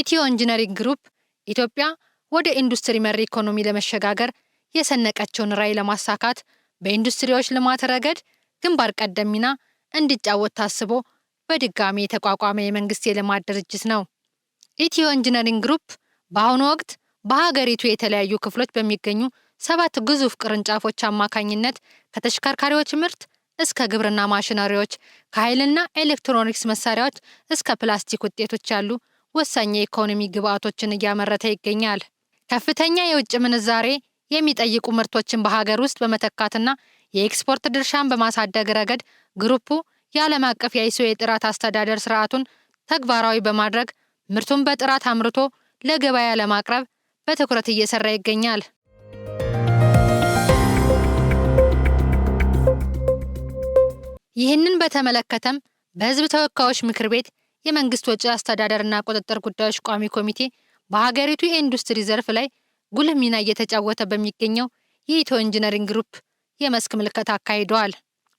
ኢትዮ ኢንጂነሪንግ ግሩፕ ኢትዮጵያ ወደ ኢንዱስትሪ መር ኢኮኖሚ ለመሸጋገር የሰነቀችውን ራዕይ ለማሳካት በኢንዱስትሪዎች ልማት ረገድ ግንባር ቀደም ሚና እንዲጫወት ታስቦ በድጋሚ የተቋቋመ የመንግስት የልማት ድርጅት ነው። ኢትዮ ኢንጂነሪንግ ግሩፕ በአሁኑ ወቅት በሀገሪቱ የተለያዩ ክፍሎች በሚገኙ 7 ግዙፍ ቅርንጫፎች አማካኝነት ከተሽከርካሪዎች ምርት እስከ ግብርና ማሽነሪዎች፣ ከኃይልና ኤሌክትሮኒክስ መሳሪያዎች እስከ ፕላስቲክ ውጤቶች ያሉ ወሳኝ የኢኮኖሚ ግብዓቶችን እያመረተ ይገኛል። ከፍተኛ የውጭ ምንዛሬ የሚጠይቁ ምርቶችን በሀገር ውስጥ በመተካትና የኤክስፖርት ድርሻን በማሳደግ ረገድ ግሩፑ የዓለም አቀፍ የአይሶ የጥራት አስተዳደር ስርዓቱን ተግባራዊ በማድረግ ምርቱን በጥራት አምርቶ ለገበያ ለማቅረብ በትኩረት እየሰራ ይገኛል። ይህንን በተመለከተም በህዝብ ተወካዮች ምክር ቤት የመንግስት ወጪ አስተዳደርና ቁጥጥር ጉዳዮች ቋሚ ኮሚቴ በሀገሪቱ የኢንዱስትሪ ዘርፍ ላይ ጉልህ ሚና እየተጫወተ በሚገኘው የኢትዮ ኢንጂነሪንግ ግሩፕ የመስክ ምልከታ አካሂደዋል።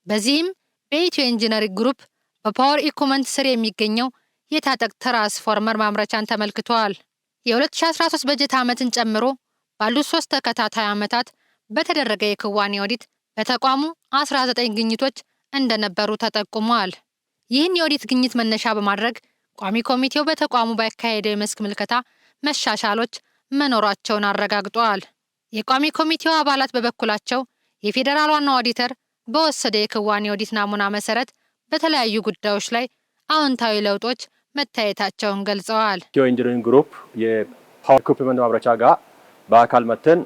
በዚህም በኢትዮ ኢንጂነሪንግ ግሩፕ በፓወር ኢኩመንት ስር የሚገኘው የታጠቅ ትራንስፎርመር ማምረቻን ተመልክተዋል። የ2013 በጀት ዓመትን ጨምሮ ባሉት 3 ተከታታይ ዓመታት በተደረገ የክዋኔ ኦዲት በተቋሙ 19 ግኝቶች እንደነበሩ ተጠቁመዋል። ይህን የኦዲት ግኝት መነሻ በማድረግ ቋሚ ኮሚቴው በተቋሙ ባካሄደው የመስክ ምልከታ መሻሻሎች መኖራቸውን አረጋግጠዋል። የቋሚ ኮሚቴው አባላት በበኩላቸው የፌዴራል ዋና ኦዲተር በወሰደ የክዋኔ ኦዲት ናሙና መሰረት በተለያዩ ጉዳዮች ላይ አዎንታዊ ለውጦች መታየታቸውን ገልጸዋል። ኢትዮ ኢንጂነሪንግ ግሩፕ የፓወር ኢኩፕመንት ማምረቻ ጋር በአካል መተን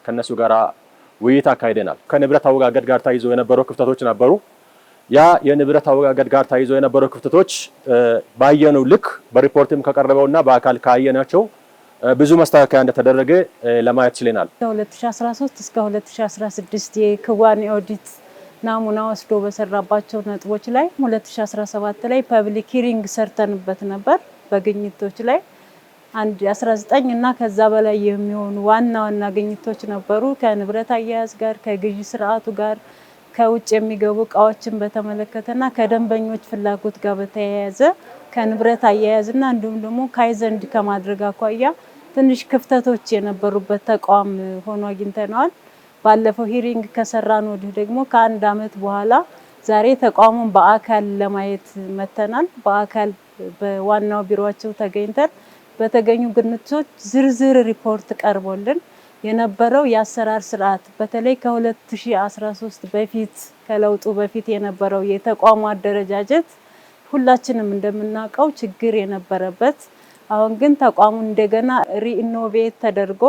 ከነሱ ጋር ውይይት አካሂደናል። ከንብረት አወጋገድ ጋር ተያይዞ የነበሩ ክፍተቶች ነበሩ። ያ የንብረት አወጋገድ ጋር ተያይዞ የነበሩ ክፍተቶች ባየነው ልክ በሪፖርትም ከቀረበውና በአካል ካየናቸው ብዙ መስተካከያ እንደተደረገ ለማየት ችለናል። ከ2013 እስከ 2016 የክዋኔ ኦዲት ናሙና ወስዶ በሰራባቸው ነጥቦች ላይ 2017 ላይ ፐብሊክ ሂሪንግ ሰርተንበት ነበር። በግኝቶች ላይ 19 እና ከዛ በላይ የሚሆኑ ዋና ግኝቶች ነበሩ። ከንብረት አያያዝ ጋር፣ ከግዢ ስርዓቱ ጋር፣ ከውጭ የሚገቡ እቃዎችን በተመለከተና ከደንበኞች ፍላጎት ጋር በተያያዘ ከንብረት አያያዝና እንዲሁም ደግሞ ካይዘንድ ከማድረግ አኳያ ትንሽ ክፍተቶች የነበሩበት ተቋም ሆኖ አግኝተነዋል። ባለፈው ሂሪንግ ከሰራን ወዲህ ደግሞ ከአንድ አመት በኋላ ዛሬ ተቋሙን በአካል ለማየት መተናል። በአካል በዋናው ቢሮአቸው ተገኝተን በተገኙ ግኝቶች ዝርዝር ሪፖርት ቀርቦልን የነበረው የአሰራር ስርዓት በተለይ ከ2013 በፊት ከለውጡ በፊት የነበረው የተቋሙ አደረጃጀት ሁላችንም እንደምናውቀው ችግር የነበረበት፣ አሁን ግን ተቋሙ እንደገና ሪኢኖቬት ተደርጎ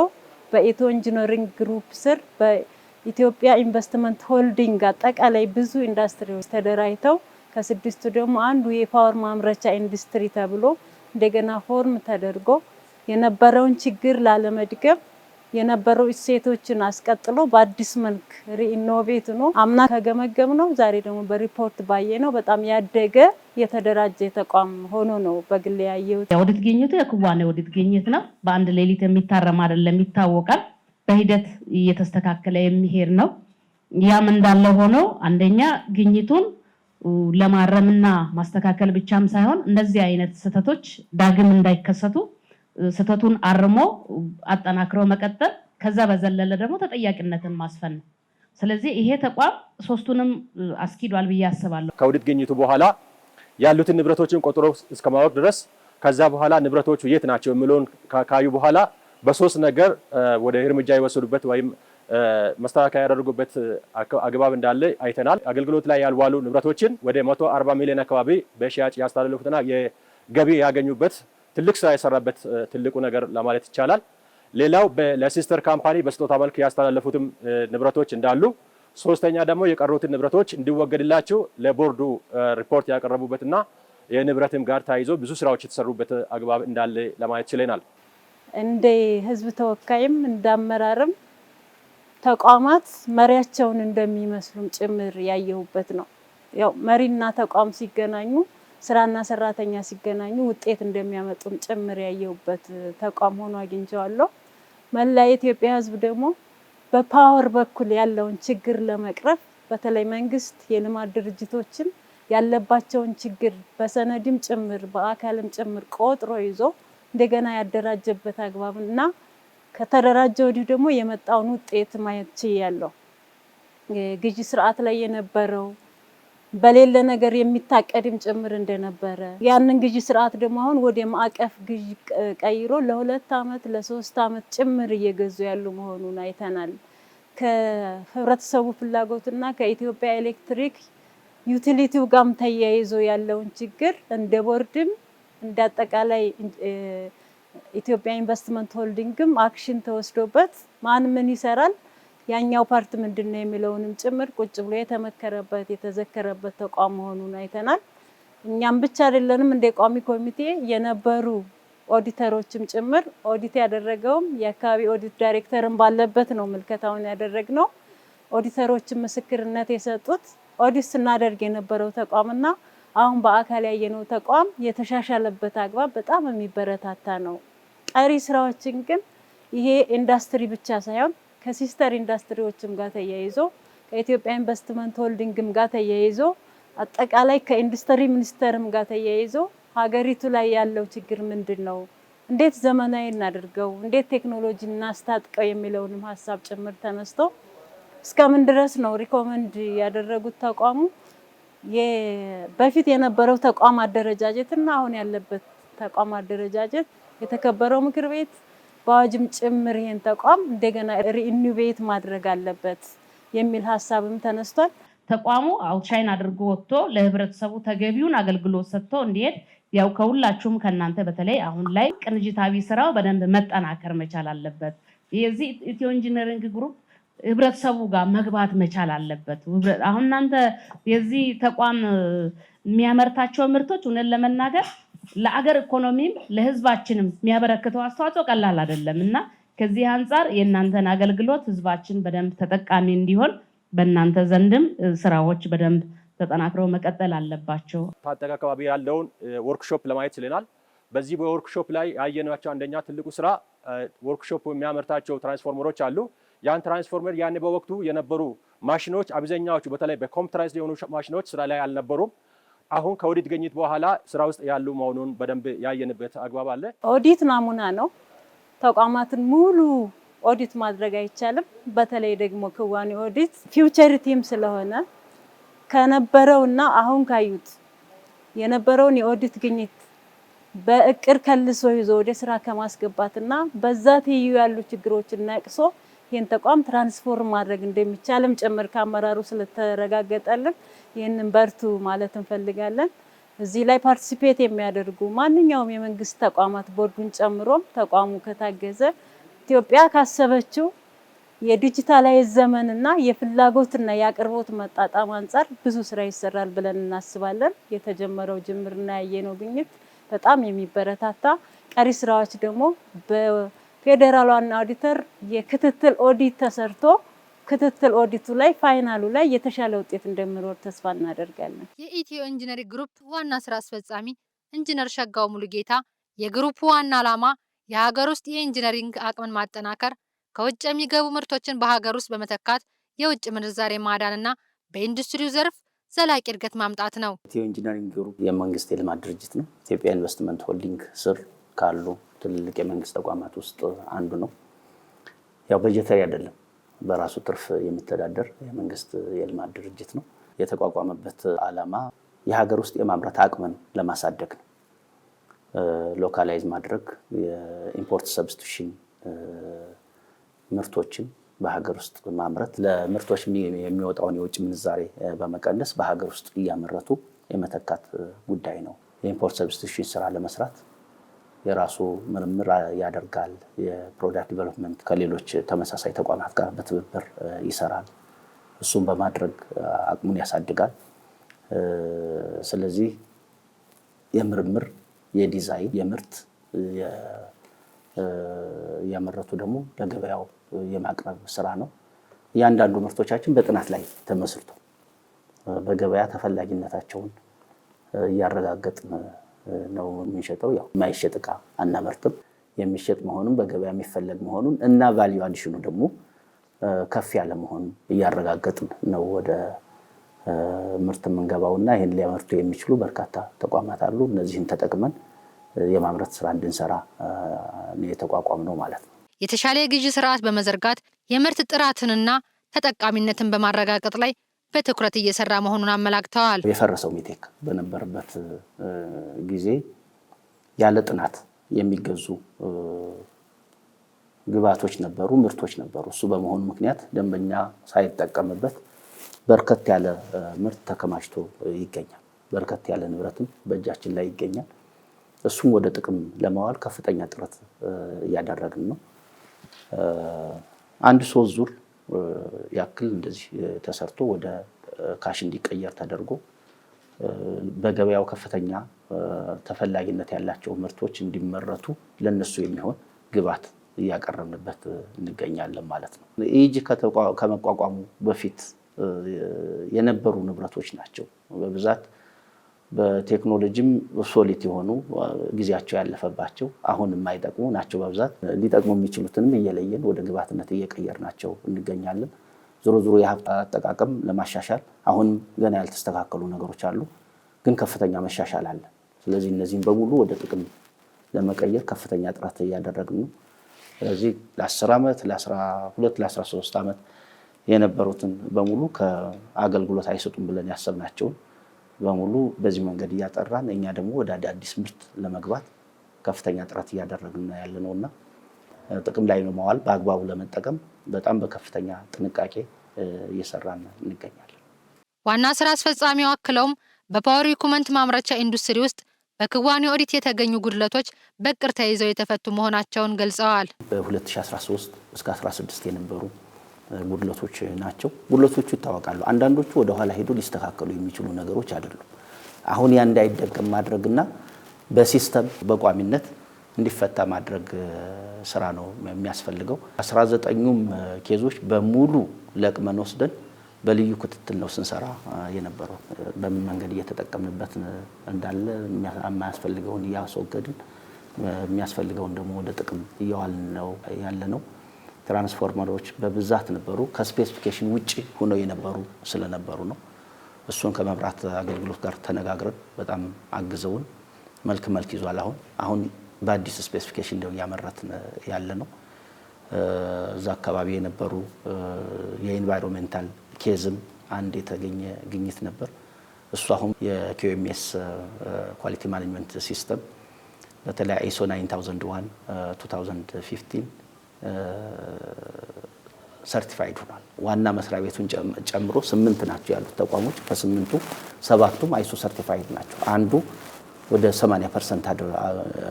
በኢትዮ ኢንጂነሪንግ ግሩፕ ስር በኢትዮጵያ ኢንቨስትመንት ሆልዲንግ አጠቃላይ ብዙ ኢንዱስትሪዎች ተደራጅተው ከስድስቱ ደግሞ አንዱ የፓወር ማምረቻ ኢንዱስትሪ ተብሎ እንደገና ፎርም ተደርጎ የነበረውን ችግር ላለመድገም የነበረው እሴቶችን አስቀጥሎ በአዲስ መልክ ሪኢኖቬት ነው አምና ከገመገም ነው ዛሬ ደግሞ በሪፖርት ባየነው በጣም ያደገ የተደራጀ ተቋም ሆኖ ነው በግል ያየሁት። ኦዲት ግኝቱ የክዋኔ ኦዲት ግኝት ነው። በአንድ ሌሊት የሚታረም አይደለም፣ ይታወቃል። በሂደት እየተስተካከለ የሚሄድ ነው። ያም እንዳለ ሆኖ አንደኛ ግኝቱን ለማረምና ማስተካከል ብቻም ሳይሆን እንደዚህ አይነት ስህተቶች ዳግም እንዳይከሰቱ ስህተቱን አርሞ አጠናክሮ መቀጠል፣ ከዛ በዘለለ ደግሞ ተጠያቂነትን ማስፈን ነው። ስለዚህ ይሄ ተቋም ሶስቱንም አስኪዷል ብዬ አስባለሁ። ከኦዲት ግኝቱ በኋላ ያሉትን ንብረቶችን ቆጥሮ እስከማወቅ ድረስ ከዛ በኋላ ንብረቶቹ የት ናቸው የሚለውን ካዩ በኋላ በሶስት ነገር ወደ እርምጃ የወሰዱበት ወይም መስተካከያ ያደረጉበት አግባብ እንዳለ አይተናል። አገልግሎት ላይ ያልዋሉ ንብረቶችን ወደ 140 ሚሊዮን አካባቢ በሽያጭ ያስተላለፉትና የገቢ ያገኙበት ትልቅ ስራ የሰራበት ትልቁ ነገር ለማለት ይቻላል። ሌላው ለሲስተር ካምፓኒ በስጦታ መልክ ያስተላለፉትም ንብረቶች እንዳሉ፣ ሶስተኛ ደግሞ የቀሩትን ንብረቶች እንዲወገድላቸው ለቦርዱ ሪፖርት ያቀረቡበትና የንብረትም ጋር ተያይዞ ብዙ ስራዎች የተሰሩበት አግባብ እንዳለ ለማየት ችለናል። እንደ ህዝብ ተወካይም እንዳመራርም ተቋማት መሪያቸውን እንደሚመስሉም ጭምር ያየሁበት ነው። ያው መሪና ተቋም ሲገናኙ ስራና ሰራተኛ ሲገናኙ ውጤት እንደሚያመጡም ጭምር ያየሁበት ተቋም ሆኖ አግኝቼዋለሁ። መላ የኢትዮጵያ ህዝብ ደግሞ በፓወር በኩል ያለውን ችግር ለመቅረፍ በተለይ መንግስት የልማት ድርጅቶችን ያለባቸውን ችግር በሰነድም ጭምር በአካልም ጭምር ቆጥሮ ይዞ እንደገና ያደራጀበት አግባብና ከተደራጀ ወዲህ ደግሞ የመጣውን ውጤት ማየት ችያለሁ። ግዢ ስርዓት ላይ የነበረው በሌለ ነገር የሚታቀድም ጭምር እንደነበረ ያንን ግዢ ስርዓት ደግሞ አሁን ወደ ማዕቀፍ ግዢ ቀይሮ ለ2 አመት ለ3 አመት ጭምር እየገዙ ያሉ መሆኑን አይተናል። ከህብረተሰቡ ፍላጎትና ከኢትዮጵያ ኤሌክትሪክ ዩቲሊቲው ጋም ተያይዞ ያለውን ችግር እንደ ቦርድም እንዳጠቃላይ ኢትዮጵያ ኢንቨስትመንት ሆልዲንግም አክሽን ተወስዶበት ማን ምን ይሰራል ያኛው ፓርት ምንድነው የሚለውንም ጭምር ቁጭ ብሎ የተመከረበት የተዘከረበት ተቋም መሆኑን አይተናል። እኛም ብቻ አይደለንም እንደ ቋሚ ኮሚቴ የነበሩ ኦዲተሮችም ጭምር ኦዲት ያደረገውም የአካባቢ ኦዲት ዳይሬክተርን ባለበት ነው ምልከታውን ያደረግነው። ኦዲተሮችም ምስክርነት የሰጡት ኦዲት ስናደርግ የነበረው ተቋምና አሁን በአካል ያየነው ተቋም የተሻሻለበት አግባብ በጣም የሚበረታታ ነው። ቀሪ ስራዎችን ግን ይሄ ኢንዱስትሪ ብቻ ሳይሆን ከሲስተር ኢንዱስትሪዎችም ጋር ተያይዞ ከኢትዮጵያ ኢንቨስትመንት ሆልዲንግም ጋር ተያይዞ አጠቃላይ ከኢንዱስትሪ ሚኒስቴርም ጋር ተያይዞ ሀገሪቱ ላይ ያለው ችግር ምንድነው፣ እንዴት ዘመናዊ እናድርገው፣ እንዴት ቴክኖሎጂ እናስታጥቀው የሚለውንም ሀሳብ ጭምር ተነስቶ እስከምን ድረስ ነው ሪኮመንድ ያደረጉት ተቋሙ በፊት የነበረው ተቋም አደረጃጀትና አሁን ያለበት ተቋም አደረጃጀት የተከበረው ምክር ቤት በአዋጅም ጭምር ይሄን ተቋም እንደገና ሪኢኒቬት ማድረግ አለበት የሚል ሀሳብም ተነስቷል። ተቋሙ አውትሻይን አድርጎ ወጥቶ ለህብረተሰቡ ተገቢውን አገልግሎት ሰጥቶ እንዲሄድ ያው ከሁላችሁም ከናንተ በተለይ አሁን ላይ ቅንጅታዊ ስራው በደንብ መጠናከር መቻል አለበት። የዚህ ኢትዮ ኢንጂነሪንግ ግሩፕ ህብረተሰቡ ጋር መግባት መቻል አለበት። አሁን እናንተ የዚህ ተቋም የሚያመርታቸው ምርቶች እውነት ለመናገር ለአገር ኢኮኖሚም ለህዝባችንም የሚያበረክተው አስተዋጽኦ ቀላል አይደለም እና ከዚህ አንፃር የእናንተን አገልግሎት ህዝባችን በደንብ ተጠቃሚ እንዲሆን በእናንተ ዘንድም ስራዎች በደንብ ተጠናክረው መቀጠል አለባቸው። ታጠቅ አካባቢ ያለውን ወርክሾፕ ለማየት ችለናል። በዚህ በወርክሾፕ ላይ ያየናቸው አንደኛ ትልቁ ስራ ወርክሾፕ የሚያመርታቸው ትራንስፎርመሮች አሉ። ያን ትራንስፎርመር ያን በወቅቱ የነበሩ ማሽኖች አብዛኛዎቹ በተለይ በኮምፒውተራይዝድ የሆኑ ማሽኖች ስራ ላይ አልነበሩም። አሁን ከኦዲት ግኝት በኋላ ስራ ውስጥ ያሉ መሆኑን በደንብ ያየንበት አግባብ አለ። ኦዲት ናሙና ነው። ተቋማትን ሙሉ ኦዲት ማድረግ አይቻልም። በተለይ ደግሞ ክዋኔ ኦዲት ፊውቸሪቲም ስለሆነ ከነበረውና አሁን ካዩት የነበረውን የኦዲት ግኝት በእቅድ ከልሶ ይዞ ወደ ስራ ከማስገባትና በዛ ትይዩ ያሉ ችግሮችን ነቅሶ ይህን ተቋም ትራንስፎርም ማድረግ እንደሚቻልም ጭምር ከአመራሩ ስለተረጋገጠልን ይህንን በርቱ ማለት እንፈልጋለን። እዚህ ላይ ፓርቲሲፔት የሚያደርጉ ማንኛውም የመንግስት ተቋማት ቦርዱን ጨምሮም ተቋሙ ከታገዘ ኢትዮጵያ ካሰበችው የዲጂታላይዝ ዘመንና የፍላጎትና የአቅርቦት መጣጣም አንጻር ብዙ ስራ ይሰራል ብለን እናስባለን። የተጀመረው ጅምርና ያየነው ግኝት በጣም የሚበረታታ ቀሪ ስራዎች ደግሞ በፌዴራል ዋና ኦዲተር የክትትል ኦዲት ተሰርቶ ክትትል ኦዲቱ ላይ ፋይናሉ ላይ የተሻለ ውጤት እንደሚኖር ተስፋ እናደርጋለን። የኢትዮ ኢንጂነሪንግ ግሩፕ ዋና ስራ አስፈጻሚ ኢንጂነር ሸጋው ሙሉጌታ የግሩፑ ዋና ዓላማ የሀገር ውስጥ የኢንጂነሪንግ አቅምን ማጠናከር፣ ከውጭ የሚገቡ ምርቶችን በሀገር ውስጥ በመተካት የውጭ ምንዛሬ ማዳንና በኢንዱስትሪው ዘርፍ ዘላቂ እድገት ማምጣት ነው። ኢትዮ ኢንጂነሪንግ ግሩፕ የመንግስት የልማት ድርጅት ነው። ኢትዮጵያ ኢንቨስትመንት ሆልዲንግ ስር ካሉ ትልልቅ የመንግስት ተቋማት ውስጥ አንዱ ነው። ያው በጀተሪ አይደለም፣ በራሱ ትርፍ የሚተዳደር የመንግስት የልማት ድርጅት ነው። የተቋቋመበት ዓላማ የሀገር ውስጥ የማምረት አቅምን ለማሳደግ ነው። ሎካላይዝ ማድረግ፣ የኢምፖርት ሰብስቲቱሽን ምርቶችን በሀገር ውስጥ ማምረት፣ ለምርቶች የሚወጣውን የውጭ ምንዛሬ በመቀነስ በሀገር ውስጥ እያመረቱ የመተካት ጉዳይ ነው። የኢምፖርት ሰብስቲቱሽን ስራ ለመስራት የራሱ ምርምር ያደርጋል። የፕሮዳክት ዲቨሎፕመንት ከሌሎች ተመሳሳይ ተቋማት ጋር በትብብር ይሰራል። እሱም በማድረግ አቅሙን ያሳድጋል። ስለዚህ የምርምር፣ የዲዛይን፣ የምርት ያመረቱ ደግሞ ለገበያው የማቅረብ ስራ ነው። እያንዳንዱ ምርቶቻችን በጥናት ላይ ተመስርቶ በገበያ ተፈላጊነታቸውን እያረጋገጥን ነው የምንሸጠው። ያው የማይሸጥ እቃ አናመርትም። የሚሸጥ መሆኑን በገበያ የሚፈለግ መሆኑን እና ቫልዩ አዲሽኑ ደግሞ ከፍ ያለ መሆኑን እያረጋገጥን ነው ወደ ምርት የምንገባውና ይህን ሊያመርቱ የሚችሉ በርካታ ተቋማት አሉ። እነዚህን ተጠቅመን የማምረት ስራ እንድንሰራ የተቋቋም ነው ማለት ነው። የተሻለ የግዢ ስርዓት በመዘርጋት የምርት ጥራትንና ተጠቃሚነትን በማረጋገጥ ላይ በትኩረት እየሰራ መሆኑን አመላክተዋል። የፈረሰው ሚቴክ በነበረበት ጊዜ ያለ ጥናት የሚገዙ ግብዓቶች ነበሩ፣ ምርቶች ነበሩ። እሱ በመሆኑ ምክንያት ደንበኛ ሳይጠቀምበት በርከት ያለ ምርት ተከማችቶ ይገኛል። በርከት ያለ ንብረትም በእጃችን ላይ ይገኛል። እሱም ወደ ጥቅም ለማዋል ከፍተኛ ጥረት እያደረግን ነው። አንድ 3 ዙር ያክል እንደዚህ ተሰርቶ ወደ ካሽ እንዲቀየር ተደርጎ በገበያው ከፍተኛ ተፈላጊነት ያላቸው ምርቶች እንዲመረቱ ለነሱ የሚሆን ግብዓት እያቀረብንበት እንገኛለን ማለት ነው። ኢጂ ከመቋቋሙ በፊት የነበሩ ንብረቶች ናቸው። በብዛት በቴክኖሎጂም ሶሊድ የሆኑ ጊዜያቸው ያለፈባቸው አሁን የማይጠቅሙ ናቸው። በብዛት ሊጠቅሙ የሚችሉትንም እየለየን ወደ ግብዓትነት እየቀየርናቸው እንገኛለን። ዞሮ ዞሮ የሀብት አጠቃቀም ለማሻሻል አሁን ገና ያልተስተካከሉ ነገሮች አሉ፣ ግን ከፍተኛ መሻሻል አለ። ስለዚህ እነዚህም በሙሉ ወደ ጥቅም ለመቀየር ከፍተኛ ጥረት እያደረግን ነው። ስለዚህ ለ10 ዓመት ለ12 ለ13 ዓመት የነበሩትን በሙሉ ከአገልግሎት አይሰጡም ብለን ያሰብናቸውን በሙሉ በዚህ መንገድ እያጠራን እኛ ደግሞ ወደ አዲስ ምርት ለመግባት ከፍተኛ ጥረት እያደረግን ያለነውና ጥቅም ላይ ለማዋል በአግባቡ ለመጠቀም በጣም በከፍተኛ ጥንቃቄ እየሰራን እንገኛለን። ዋና ስራ አስፈጻሚው አክለውም በፓወር ኢኩመንት ማምረቻ ኢንዱስትሪ ውስጥ በክዋኔ ኦዲት የተገኙ ጉድለቶች በቅር ተይዘው የተፈቱ መሆናቸውን ገልጸዋል። በ2013 እስከ 16 የነበሩ ጉድለቶች ናቸው። ጉድለቶቹ ይታወቃሉ። አንዳንዶቹ ወደ ኋላ ሄዶ ሊስተካከሉ የሚችሉ ነገሮች አይደሉም። አሁን ያ እንዳይደገም ማድረግና በሲስተም በቋሚነት እንዲፈታ ማድረግ ስራ ነው የሚያስፈልገው። 19ኙም ኬዞች በሙሉ ለቅመን ወስደን በልዩ ክትትል ነው ስንሰራ የነበረው። በምን መንገድ እየተጠቀምንበት እንዳለ የማያስፈልገውን እያስወገድን የሚያስፈልገውን ደግሞ ወደ ጥቅም እያዋልን ነው ያለነው። ትራንስፎርመሮች በብዛት ነበሩ፣ ከስፔሲፊኬሽን ውጪ ሆነው የነበሩ ስለነበሩ ነው። እሱን ከመብራት አገልግሎት ጋር ተነጋግረን በጣም አግዘውን መልክ ይዟል። አሁን በአዲስ ስፔሲፊኬሽን ነው እያመረትን ያለ ነው። እዛ አካባቢ የነበሩ የኢንቫይሮንሜንታል ኬዝም አንድ የተገኘ ግኝት ነበር። እሱ አሁን የQMS ኳሊቲ ማኔጅመንት ሲስተም በተለይ ISO 9001 2015 ሰርቲፋይድ ሆኗል። ዋና መስሪያ ቤቱን ጨምሮ 8 ናቸው ያሉት ተቋሞች። ከ8ቱ 7ቱም ISO ሰርቲፋይድ ናቸው። አንዱ ወደ 80%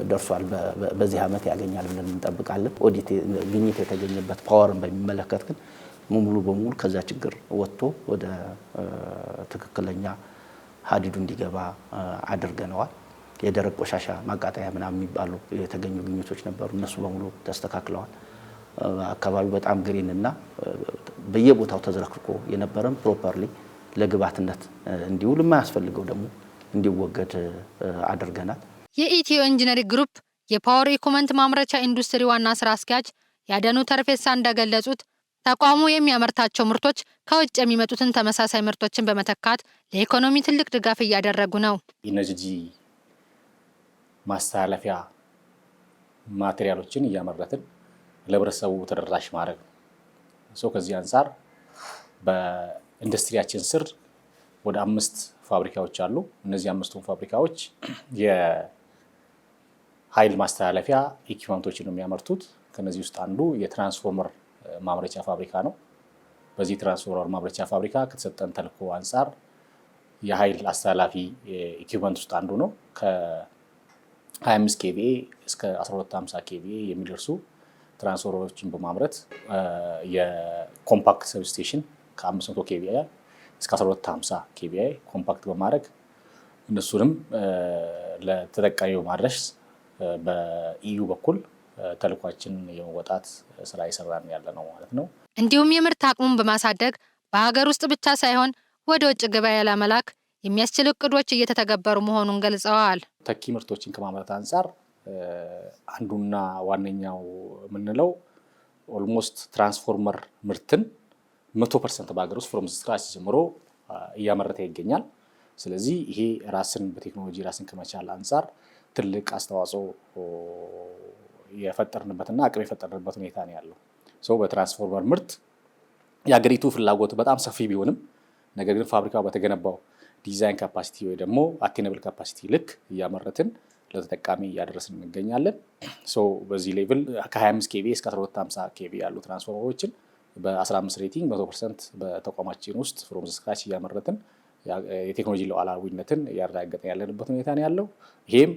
ደርሷል። በዚህ ዓመት ያገኛል ብለን እንጠብቃለን። ኦዲት ግኝት የተገኘበት ፓወርን በሚመለከት ግን ሙሉ በሙሉ ከዛ ችግር ወጥቶ ወደ ትክክለኛ ሀዲዱ እንዲገባ አድርገነዋል። የደረቅ ቆሻሻ ማቃጠያ ምናምን የሚባሉ የተገኙ ግኝቶች ነበሩ። እነሱ በሙሉ ተስተካክለዋል። አካባቢው በጣም ግሪን እና በየቦታው ተዝረክርኮ የነበረን ፕሮፐርሊ ለግብዓትነት እንዲውል የማያስፈልገው ደግሞ እንዲወገድ አድርገናል። የኢትዮ ኢንጂነሪንግ ግሩፕ የፓወር ኢኩመንት ማምረቻ ኢንዱስትሪ ዋና ስራ አስኪያጅ ያደኑ ተርፌሳ እንደገለጹት ተቋሙ የሚያመርታቸው ምርቶች ከውጭ የሚመጡትን ተመሳሳይ ምርቶችን በመተካት ለኢኮኖሚ ትልቅ ድጋፍ እያደረጉ ነው። ኢነርጂ ማስተላለፊያ ማቴሪያሎችን እያመረትን ለህብረተሰቡ ተደራሽ ማድረግ ነው። ከዚህ አንፃር በኢንዱስትሪያችን ስር ወደ 5 ፋብሪካዎች አሉ። እነዚህ 5ቱም ፋብሪካዎች የኃይል ማስተላለፊያ ኢኩዊፕመንቶችን ነው የሚያመርቱት። ከነዚህ ውስጥ አንዱ የትራንስፎርመር ማምረቻ ፋብሪካ ነው። በዚህ ትራንስፎርመር ማምረቻ ፋብሪካ ከተሰጠን ተልዕኮ አንፃር የኃይል አስተላላፊ ኢኩዊፕመንት ውስጥ አንዱ ነው። ከ25 kVA እስከ 1250 kVA የሚደርሱ ትራንስፎርመሮችን በማምረት የኮምፓክት ሰብስቴሽን ከ500 kVA እስከ 1250 kVA ኮምፓክት በማድረግ እነሱንም ለተጠቃሚው ማድረስ በኢዩ በኩል ተልኳችን የመወጣት ስራ እየሰራን ያለ ነው ማለት ነው። እንዲሁም የምርት አቅሙን በማሳደግ በሀገር ውስጥ ብቻ ሳይሆን ወደ ውጭ ገበያ ለመላክ የሚያስችሉ እቅዶች እየተተገበሩ መሆኑን ገልጸዋል። ተኪ ምርቶችን ከማምረት አንፃር አንዱና ዋነኛው የምንለው ኦልሞስት ትራንስፎርመር ምርትን 100% በሀገር ውስጥ ፍሮም ስክራች ጀምሮ እያመረተ ይገኛል። ስለዚህ ይሄ ራስን በቴክኖሎጂ ራስን ከመቻል አንፃር ትልቅ አስተዋጽኦ የፈጠርንበትና አቅም የፈጠርንበት ሁኔታ ነው ያለው። በትራንስፎርመር ምርት የሀገሪቱ ፍላጎት በጣም ሰፊ ቢሆንም ነገር ግን ፋብሪካው በተገነባው ዲዛይን ካፓሲቲ ወይ ደግሞ አቴነብል ካፓሲቲ ልክ እያመረትን ለተጠቃሚ እያደረስን እንገኛለን። በዚህ ሌቭል ከ25 ኬቪ እስከ 1250 ኬቪ ያሉ ትራንስፎርመሮችን በ15 ሬቲንግ 100% በተቋማችን ውስጥ ፍሮም ስክራች እያመረትን የቴክኖሎጂ ሉዓላዊነትን እያረጋገጥን ያለንበት ሁኔታ ነው ያለው። ይሄም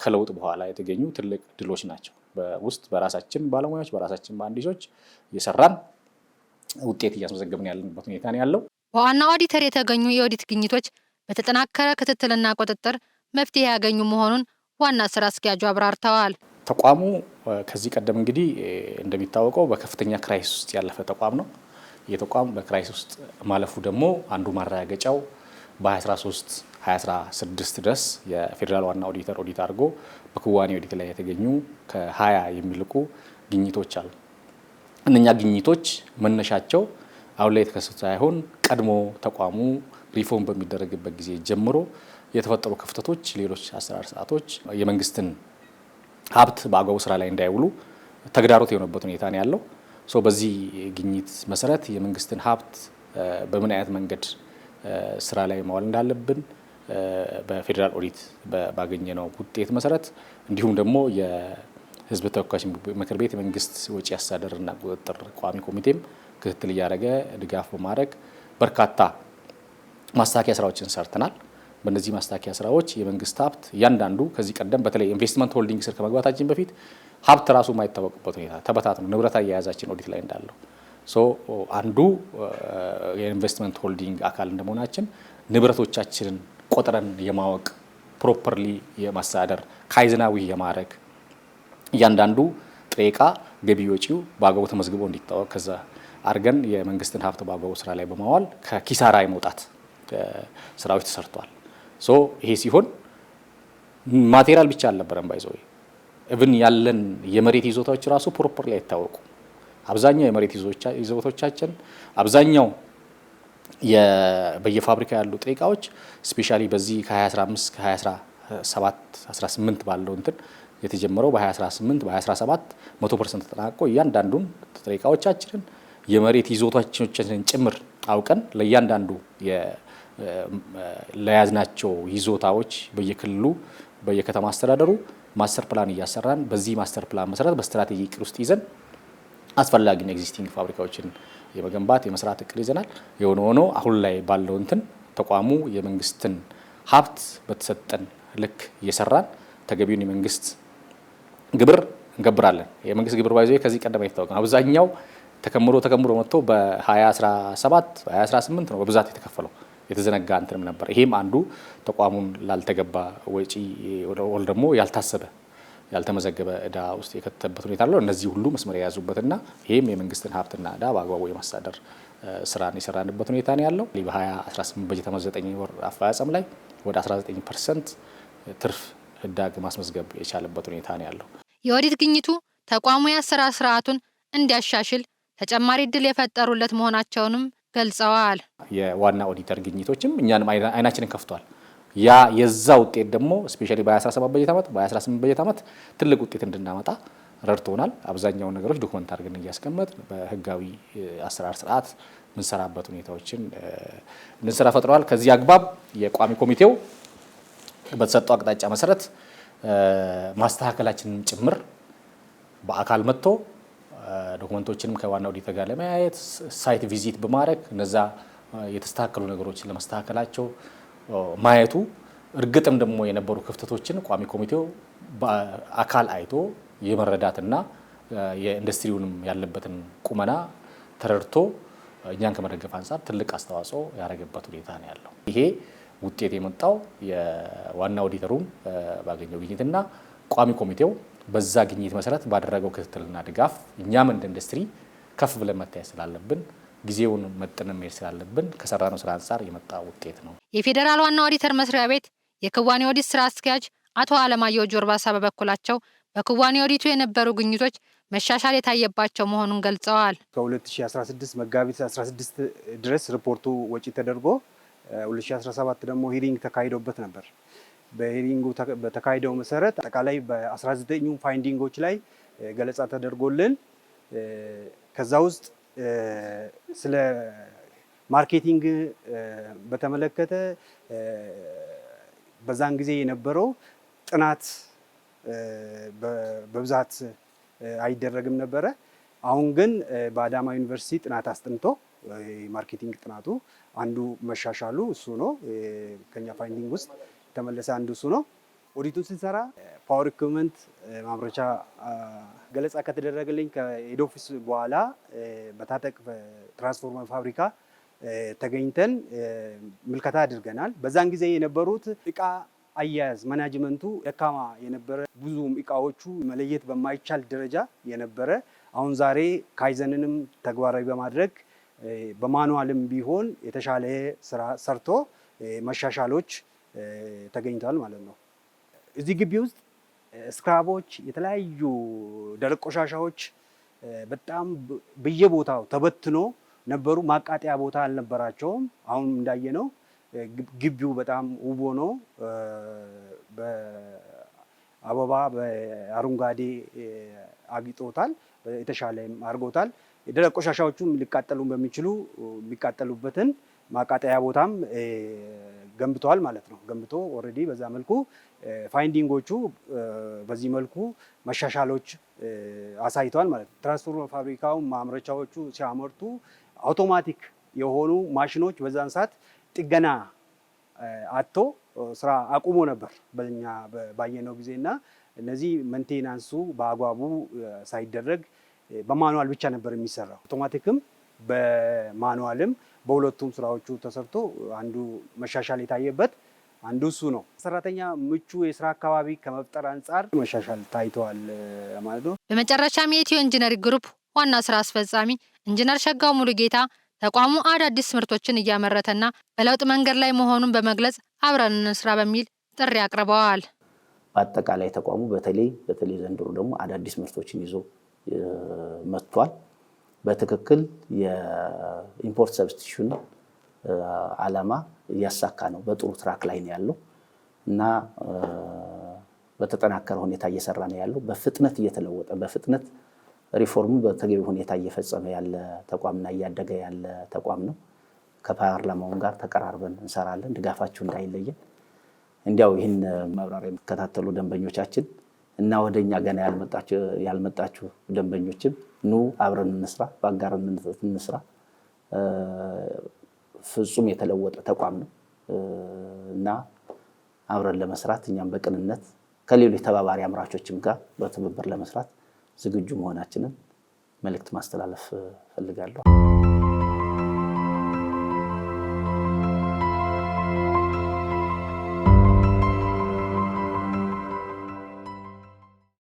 ከለውጥ በኋላ የተገኙ ትልቅ ድሎች ናቸው። በውስጥ በራሳችን ባለሙያዎች በራሳችን መሐንዲሶች እየሰራን ውጤት እያስመዘገብን ያለንበት ሁኔታ ነው ያለው። በዋና ኦዲተር የተገኙ የኦዲት ግኝቶች በተጠናከረ ክትትልና ቁጥጥር መፍትሄ ያገኙ መሆኑን ዋና ስራ አስኪያጁ አብራርተዋል። ተቋሙ ከዚህ ቀደም እንግዲህ እንደሚታወቀው በከፍተኛ ክራይሲስ ውስጥ ያለፈ ተቋም ነው። የተቋም በክራይሲስ ውስጥ ማለፉ ደግሞ አንዱ ማረጋገጫው በ2013 2016 ድረስ የፌዴራል ዋና ኦዲተር ኦዲት አድርጎ በክዋኔ ኦዲት ላይ የተገኙ ከ20 የሚልቁ ግኝቶች አሉ። እነኛ ግኝቶች መነሻቸው አሁን ላይ የተከሰቱ ሳይሆን ቀድሞ ተቋሙ ሪፎርም በሚደረግበት ጊዜ ጀምሮ የተፈጠሩ ክፍተቶች፣ ሌሎች አሰራር ስርዓቶች የመንግስትን ሀብት በአግባቡ ስራ ላይ እንዳይውሉ ተግዳሮት የሆነበት ሁኔታ ነው ያለው። በዚህ ግኝት መሰረት የመንግስትን ሀብት በምን አይነት መንገድ ስራ ላይ ማዋል እንዳለብን በፌዴራል ኦዲት ባገኘነው ውጤት መሰረት እንዲሁም ደግሞ የህዝብ ተወካዮች ምክር ቤት የመንግስት ወጪ አስተዳደርና ቁጥጥር ቋሚ ኮሚቴም ክትትል እያደረገ ድጋፍ በማድረግ በርካታ ማስተካከያ ስራዎችን ሰርተናል። በእነዚህ ማስተካከያ ስራዎች የመንግስት ሀብት እያንዳንዱ ከዚህ ቀደም በተለይ ኢንቨስትመንት ሆልዲንግ ስር ከመግባታችን በፊት ሀብት ራሱ የማይታወቅበት ሁኔታ ተበታትኖ ንብረት አያያዛችን ኦዲት ላይ እንዳለው አንዱ የኢንቨስትመንት ሆልዲንግ አካል እንደመሆናችን ንብረቶቻችንን ቆጥረን የማወቅ ፕሮፐርሊ የማስተዳደር ካይዝናዊ የማድረግ እያንዳንዱ ጥሬ ዕቃ ገቢ ወጪው በአግባቡ ተመዝግቦ እንዲታወቅ ከዛ አድርገን የመንግስትን ሀብት በአግባቡ ስራ ላይ በማዋል ከኪሳራ የመውጣት ስራዎች ተሰርቷል። ይሄ ሲሆን ማቴሪያል ብቻ አልነበረም ባይዘው ኢቭን ያለን የመሬት ይዞታዎች ራሱ ፕሮፐርሊ አይታወቁ። አብዛኛው የመሬት ይዞታዎቻችን አብዛኛው በየፋብሪካ ያሉ ጥሬ ዕቃዎች ስፔሻሊ በዚህ ከ2015 ከ2017 18 ባለው እንትን የተጀመረው በ2018 በ2017 100% ተጠናቆ እያንዳንዱን ጥሬ ዕቃዎቻችንን የመሬት ይዞታዎቻችንን ጭምር አውቀን ለእያንዳንዱ ለያዝናቸው ይዞታዎች በየክልሉ በየከተማ አስተዳደሩ ማስተር ፕላን እያሰራን በዚህ ማስተር ፕላን መሰረት በስትራቴጂ እቅድ ውስጥ ይዘን አስፈላጊ ኤግዚስቲንግ ፋብሪካዎችን የመገንባት የመስራት እቅድ ይዘናል። የሆነ ሆኖ አሁን ላይ ባለው እንትን ተቋሙ የመንግስትን ሀብት በተሰጠን ልክ እየሰራን ተገቢውን የመንግስት ግብር እንገብራለን። የመንግስት ግብር ባይዞ ከዚህ ቀደም አይታወቅም። አብዛኛው ተከምሮ መጥቶ በ2017 በ2018 ነው በብዛት የተከፈለው። የተዘነጋ እንትንም ነበር። ይሄም አንዱ ተቋሙን ላልተገባ ወጪ ወል ደግሞ ያልታሰበ ያልተመዘገበ እዳ ውስጥ የከተተበት ሁኔታ አለው። እነዚህ ሁሉ መስመር የያዙበትና ይሄም የመንግስትን ሀብትና እዳ በአግባቡ የማስተዳደር ስራን የሰራንበት ሁኔታ ነው ያለው። በ2018 በጀት ዓመት 9 ወር አፈጻጸም ላይ ወደ 19% ትርፍ ህዳግ ማስመዝገብ የቻለበት ሁኔታ ነው ያለው። የኦዲት ግኝቱ ተቋሙ የአሰራር ስርዓቱን እንዲያሻሽል ተጨማሪ እድል የፈጠሩለት መሆናቸውንም ገልጸዋል። የዋና ኦዲተር ግኝቶችም እኛንም አይናችንን ከፍቷል። ያ የዛ ውጤት ደግሞ ስፔሻሊ በ2017 በጀት ዓመት በ2018 በጀት ዓመት ትልቅ ውጤት እንድናመጣ ረድቶናል። አብዛኛው ነገሮች ዶክመንት አድርገን እያስቀመጥ በህጋዊ አሰራር ስርዓት ምንሰራበት ሁኔታዎችን እንድንሰራ ፈጥረዋል። ከዚህ አግባብ የቋሚ ኮሚቴው በተሰጠው አቅጣጫ መሰረት ማስተካከላችንን ጭምር በአካል መጥቶ ዶክመንቶችንም ከዋና ኦዲተር ጋር ለማያየት ሳይት ቪዚት በማድረግ እነዛ የተስተካከሉ ነገሮችን ለማስተካከላቸው ማየቱ እርግጥም ደግሞ የነበሩ ክፍተቶችን ቋሚ ኮሚቴው በአካል አይቶ የመረዳትና የኢንዱስትሪውንም ያለበትን ቁመና ተረድቶ እኛን ከመደገፍ አንጻር ትልቅ አስተዋጽኦ ያደረገበት ሁኔታ ነው ያለው። ይሄ ውጤት የመጣው የዋና ኦዲተሩም ባገኘው ግኝትና ቋሚ ኮሚቴው በዛ ግኝት መሰረት ባደረገው ክትትልና ድጋፍ እኛም እንደ ኢንዱስትሪ ከፍ ብለን መታየት ስላለብን ጊዜውን መጥነን መሄድ ስላለብን ከሰራነው ስራ አንጻር የመጣ ውጤት ነው። የፌዴራል ዋና ኦዲተር መስሪያ ቤት የክዋኔ ኦዲት ስራ አስኪያጅ አቶ አለማየሁ ጆርባሳ በበኩላቸው በክዋኔ ኦዲቱ የነበሩ ግኝቶች መሻሻል የታየባቸው መሆኑን ገልጸዋል። ከ2016 መጋቢት 16 ድረስ ሪፖርቱ ወጪ ተደርጎ 2017 ደግሞ ሂሪንግ ተካሂዶበት ነበር። በሄሪንጉ በተካሄደው መሰረት አጠቃላይ በ19ኙ ፋይንዲንጎች ላይ ገለጻ ተደርጎልን ከዛ ውስጥ ስለ ማርኬቲንግ በተመለከተ በዛን ጊዜ የነበረው ጥናት በብዛት አይደረግም ነበረ። አሁን ግን በአዳማ ዩኒቨርሲቲ ጥናት አስጥንቶ ማርኬቲንግ ጥናቱ አንዱ መሻሻሉ እሱ ነው። ከኛ ፋይንዲንግ ውስጥ ተመለሰ አንዱ እሱ ነው። ኦዲቱን ስንሰራ ፓወር ኢኩዊፕመንት ማምረቻ ገለጻ ከተደረገልኝ ከሄድ ኦፊስ በኋላ በታጠቅ ትራንስፎርመር ፋብሪካ ተገኝተን ምልከታ አድርገናል። በዛን ጊዜ የነበሩት እቃ አያያዝ ማናጅመንቱ ደካማ የነበረ ብዙም እቃዎቹ መለየት በማይቻል ደረጃ የነበረ አሁን ዛሬ ካይዘንንም ተግባራዊ በማድረግ በማኑዋልም ቢሆን የተሻለ ስራ ሰርቶ መሻሻሎች ተገኝተዋል ማለት ነው። እዚህ ግቢ ውስጥ ስክራቦች፣ የተለያዩ ደረቅ ቆሻሻዎች በጣም በየቦታው ተበትኖ ነበሩ። ማቃጠያ ቦታ አልነበራቸውም። አሁን እንዳየነው ግቢው በጣም ውብ ሆኖ በአበባ በአረንጓዴ አጊጦታል፣ የተሻለ አድርጎታል። የደረቅ ቆሻሻዎቹም ሊቃጠሉ በሚችሉ የሚቃጠሉበትን ማቃጠያ ቦታም ገንብተዋል ማለት ነው። ገንብቶ ኦልሬዲ በዛ መልኩ ፋይንዲንጎቹ በዚህ መልኩ መሻሻሎች አሳይተዋል ማለት ነው። ትራንስፎርመር ፋብሪካው ማምረቻዎቹ ሲያመርቱ አውቶማቲክ የሆኑ ማሽኖች በዛን ሰዓት ጥገና አጥቶ ስራ አቁሞ ነበር በእኛ ባየነው ጊዜና እነዚህ ሜንቴናንሱ በአግባቡ ሳይደረግ በማኑዋል ብቻ ነበር የሚሰራው። አውቶማቲክም በማኑዋልም በሁለቱም ስራዎቹ ተሰርቶ አንዱ መሻሻል የታየበት አንዱ እሱ ነው። ሰራተኛ ምቹ የስራ አካባቢ ከመፍጠር አንጻር መሻሻል ታይተዋል ማለት ነው። በመጨረሻም የኢትዮ ኢንጂነሪንግ ግሩፕ ዋና ስራ አስፈጻሚ ኢንጂነር ሸጋው ሙሉጌታ ተቋሙ አዳዲስ ምርቶችን እያመረተና በለውጥ መንገድ ላይ መሆኑን በመግለጽ አብረን እንስራ በሚል ጥሪ አቅርበዋል። በአጠቃላይ ተቋሙ በተለይ ዘንድሮ ደግሞ አዳዲስ ምርቶችን ይዞ መጥቷል። በትክክል የኢምፖርት ሰብስቲቱሽን ዓላማ እያሳካ ነው። በጥሩ ትራክ ላይ ነው ያለው እና በተጠናከረ ሁኔታ እየሰራ ነው ያለው። በፍጥነት እየተለወጠ በፍጥነት ሪፎርሙ በተገቢ ሁኔታ እየፈጸመ ያለ ተቋምና እያደገ ያለ ተቋም ነው። ከፓርላማው ጋር ተቀራርበን እንሰራለን። ድጋፋችሁ እንዳይለየን። እንዲያው ይህን ማብራሪያ የሚከታተሉ ደንበኞቻችን እና ወደኛ ገና ያልመጣችሁ ደንበኞችም ኑ አብረን እንስራ፣ በአጋርነት እንስራ። ፍጹም የተለወጠ ተቋም ነው እና አብረን ለመስራት እኛም በቅንነት ከሌሎች ተባባሪ አምራቾችም ጋር በትብብር ለመስራት ዝግጁ መሆናችንን መልእክት ማስተላለፍ ፈልጋለሁ።